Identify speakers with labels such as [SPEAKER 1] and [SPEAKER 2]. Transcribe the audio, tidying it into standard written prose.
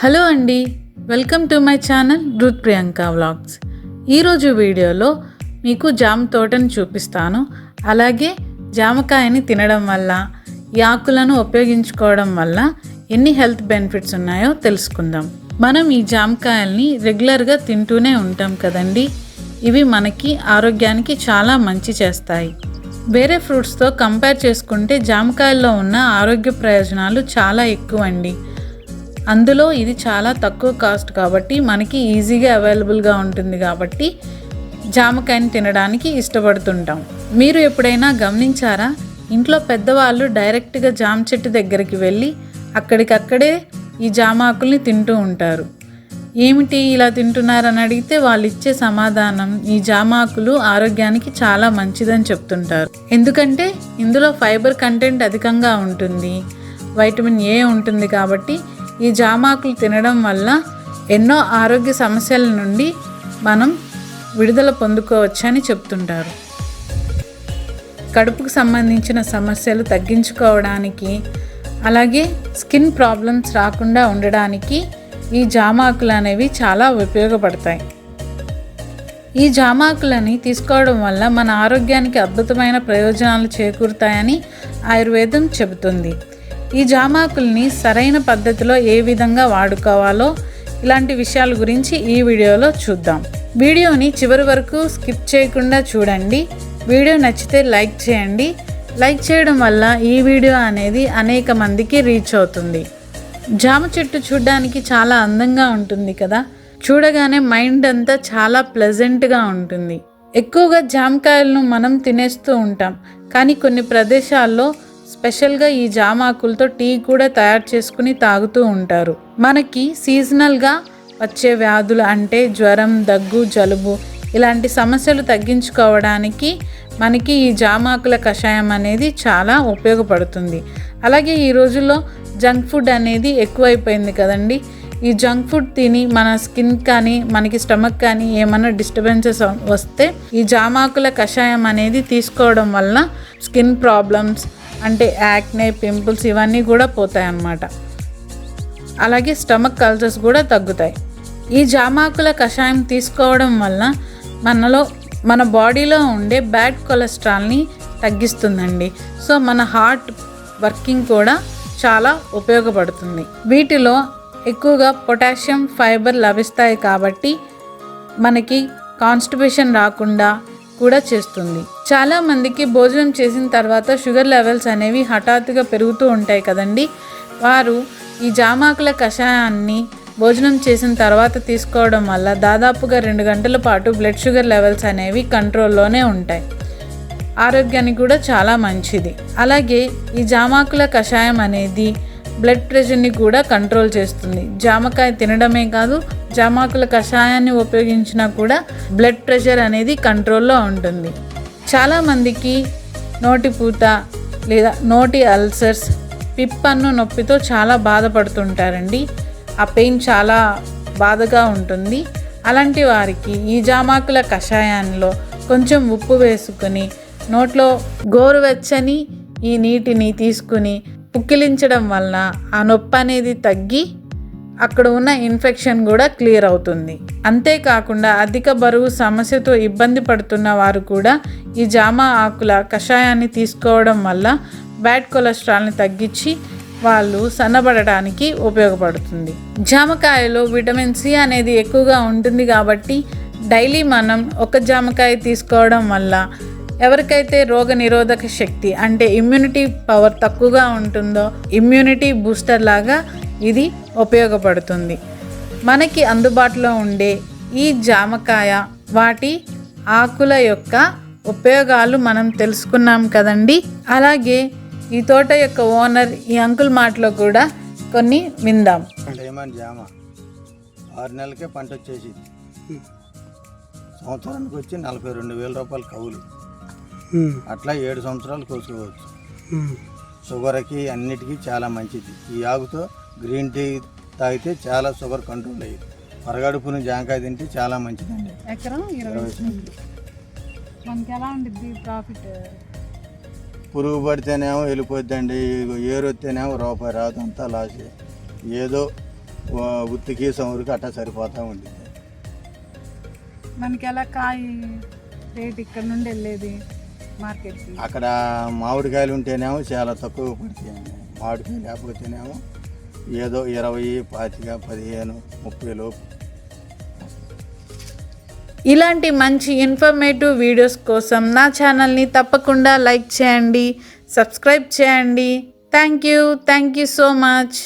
[SPEAKER 1] Hello అండి, welcome to my channel Ruth Priyanka vlogs. ఈరోజు వీడియోలో మీకు జామ తోటను చూపిస్తాను. అలాగే జామకాయని తినడం వల్ల, ఈ ఆకులను ఉపయోగించుకోవడం వల్ల ఎన్ని హెల్త్ బెనిఫిట్స్ ఉన్నాయో తెలుసుకుందాం. మనం ఈ జామకాయల్ని రెగ్యులర్గా తింటూనే ఉంటాం కదండి. ఇవి మనకి ఆరోగ్యానికి చాలా మంచి చేస్తాయి. వేరే ఫ్రూట్స్తో కంపేర్ చేసుకుంటే జామకాయల్లో ఉన్న ఆరోగ్య ప్రయోజనాలు చాలా ఎక్కువ అండి. అందులో ఇది చాలా తక్కువ కాస్ట్ కాబట్టి మనకి ఈజీగా అవైలబుల్గా ఉంటుంది కాబట్టి జామకాయని తినడానికి ఇష్టపడుతుంటాం. మీరు ఎప్పుడైనా గమనించారా, ఇంట్లో పెద్దవాళ్ళు డైరెక్ట్గా జామ చెట్టు దగ్గరికి వెళ్ళి అక్కడికక్కడే ఈ జామ ఆకుల్ని తింటూ ఉంటారు. ఏమిటి ఇలా తింటున్నారని అడిగితే వాళ్ళు ఇచ్చే సమాధానం ఈ జామ ఆకులు ఆరోగ్యానికి చాలా మంచిదని చెప్తుంటారు. ఎందుకంటే ఇందులో ఫైబర్ కంటెంట్ అధికంగా ఉంటుంది, వైటమిన్ ఏ ఉంటుంది. కాబట్టి ఈ జామాకులు తినడం వల్ల ఎన్నో ఆరోగ్య సమస్యల నుండి మనం విడుదల పొందుకోవచ్చని చెప్తుంటారు. కడుపుకు సంబంధించిన సమస్యలు తగ్గించుకోవడానికి, అలాగే స్కిన్ ప్రాబ్లమ్స్ రాకుండా ఉండడానికి ఈ జామాకులు అనేవి చాలా ఉపయోగపడతాయి. ఈ జామాకులని తీసుకోవడం వల్ల మన ఆరోగ్యానికి అద్భుతమైన ప్రయోజనాలు చేకూరుతాయని ఆయుర్వేదం చెబుతుంది. ఈ జామాకుల్ని సరైన పద్ధతిలో ఏ విధంగా వాడుకోవాలో ఇలాంటి విషయాల గురించి ఈ వీడియోలో చూద్దాం. వీడియోని చివరి వరకు స్కిప్ చేయకుండా చూడండి. వీడియో నచ్చితే లైక్ చేయండి. లైక్ చేయడం వల్ల ఈ వీడియో అనేది అనేక మందికి రీచ్ అవుతుంది. జామ చెట్టు చూడడానికి చాలా అందంగా ఉంటుంది కదా. చూడగానే మైండ్ అంతా చాలా ప్లెజెంట్గా ఉంటుంది. ఎక్కువగా జామకాయలను మనం తినేస్తూ ఉంటాం, కానీ కొన్ని ప్రదేశాల్లో స్పెషల్గా ఈ జామాకులతో టీ కూడా తయారు చేసుకుని తాగుతూ ఉంటారు. మనకి సీజనల్గా వచ్చే వ్యాధులు అంటే జ్వరం, దగ్గు, జలుబు ఇలాంటి సమస్యలు తగ్గించుకోవడానికి మనకి ఈ జామాకుల కషాయం అనేది చాలా ఉపయోగపడుతుంది. అలాగే ఈ రోజుల్లో జంక్ ఫుడ్ అనేది ఎక్కువైపోయింది కదండి. ఈ జంక్ ఫుడ్ తిని మన స్కిన్ కానీ మనకి స్టమక్ కానీ ఏమైనా డిస్టర్బెన్సెస్ వస్తే ఈ జామాకుల కషాయం అనేది తీసుకోవడం వల్ల స్కిన్ ప్రాబ్లమ్స్ అంటే యాక్నే, పింపుల్స్ ఇవన్నీ కూడా పోతాయి అన్నమాట. అలాగే స్టమక్ అల్సర్స్ కూడా తగ్గుతాయి. ఈ జామాకుల కషాయం తీసుకోవడం వల్ల మన బాడీలో ఉండే బ్యాడ్ కొలెస్ట్రాల్ని తగ్గిస్తుందండి. సో మన హార్ట్ వర్కింగ్ కూడా చాలా ఉపయోగపడుతుంది. వీటిలో ఎక్కువగా పొటాషియం, ఫైబర్ లభిస్తాయి కాబట్టి మనకి కాన్స్టిపేషన్ రాకుండా కూడా చేస్తుంది. చాలా మందికి భోజనం చేసిన తర్వాత షుగర్ లెవెల్స్ అనేవి హఠాత్తుగా పెరుగుతూ ఉంటాయి కదండి. వారు ఈ జామాకుల కషాయాన్ని భోజనం చేసిన తర్వాత తీసుకోవడం వల్ల దాదాపుగా 2 గంటల పాటు బ్లడ్ షుగర్ లెవెల్స్ అనేవి కంట్రోల్లోనే ఉంటాయి. ఆరోగ్యానికి కూడా చాలా మంచిది. అలాగే ఈ జామాకుల కషాయం అనేది బ్లడ్ ప్రెషర్ని కూడా కంట్రోల్ చేస్తుంది. జామకాయ తినడమే కాదు, జామాకుల కషాయాన్ని ఉపయోగించినా కూడా బ్లడ్ ప్రెషర్ అనేది కంట్రోల్లో ఉంటుంది. చాలామందికి నోటిపూత లేదా నోటి అల్సర్స్, పిప్పన్ను నొప్పితో చాలా బాధపడుతుంటారండి. ఆ పెయిన్ చాలా బాధగా ఉంటుంది. అలాంటి వారికి ఈ జామాకుల కషాయంలో కొంచెం ఉప్పు వేసుకుని నోట్లో గోరువెచ్చని ఈ నీటిని తీసుకుని పుక్కిలించడం వలన ఆ నొప్పి అనేది తగ్గి అక్కడ ఉన్న ఇన్ఫెక్షన్ కూడా క్లియర్ అవుతుంది. అంతేకాకుండా అధిక బరువు సమస్యతో ఇబ్బంది పడుతున్న వారు కూడా ఈ జామ ఆకుల కషాయాన్ని తీసుకోవడం వల్ల బ్యాడ్ కొలెస్ట్రాల్ని తగ్గించి వాళ్ళు సన్నబడడానికి ఉపయోగపడుతుంది. జామకాయలో విటమిన్ సి అనేది ఎక్కువగా ఉంటుంది కాబట్టి డైలీ మనం ఒక జామకాయ తీసుకోవడం వల్ల ఎవరికైతే రోగ నిరోధక శక్తి అంటే ఇమ్యూనిటీ పవర్ తక్కువగా ఉంటుందో ఇమ్యూనిటీ బూస్టర్ లాగా ఇది ఉపయోగపడుతుంది. మనకి అందుబాటులో ఉండే ఈ జామకాయ, వాటి ఆకుల యొక్క ఉపయోగాలు మనం తెలుసుకున్నాం కదండి. అలాగే ఈ తోట యొక్క ఓనర్ ఈ అంకుల్ మాటలో కూడా కొన్ని విందాం.
[SPEAKER 2] జామ 6 నెలలకే పంట వచ్చేసి సంవత్సరానికి వచ్చి 42,000 రూపాయలు కవులు. అట్లా 7 సంవత్సరాలు కోసుకోవచ్చు. షుగర్కి అన్నిటికీ చాలా మంచిది. ఈ ఆకుతో గ్రీన్ టీ తాగితే చాలా షుగర్ కంట్రోల్ అయ్యింది. పరగడుపుని జామకాయ తింటే చాలా మంచిదండి. పురుగు పడితేనేమో వెళ్ళిపోద్దండి, ఏరు వస్తేనేమో రూపాయి రాదు, అంతా లాస్. ఏదో ఉత్తికి సమురికి అట్టా సరిపోతూ ఉండేది.
[SPEAKER 1] మనకి ఎలా కాయ రేట్ ఇక్కడ నుండి వెళ్ళేది మార్కెట్కి?
[SPEAKER 2] అక్కడ మామిడికాయలు ఉంటేనేమో చాలా తక్కువ పడతాయండి. మామిడికాయ లేకపోతేనేమో ఏదో 20, 25, 15, 30 లోపు.
[SPEAKER 1] ఇలాంటి మంచి ఇన్ఫర్మేటివ్ వీడియోస్ కోసం నా ఛానల్ని తప్పకుండా లైక్ చేయండి, సబ్స్క్రైబ్ చేయండి. Thank you so much.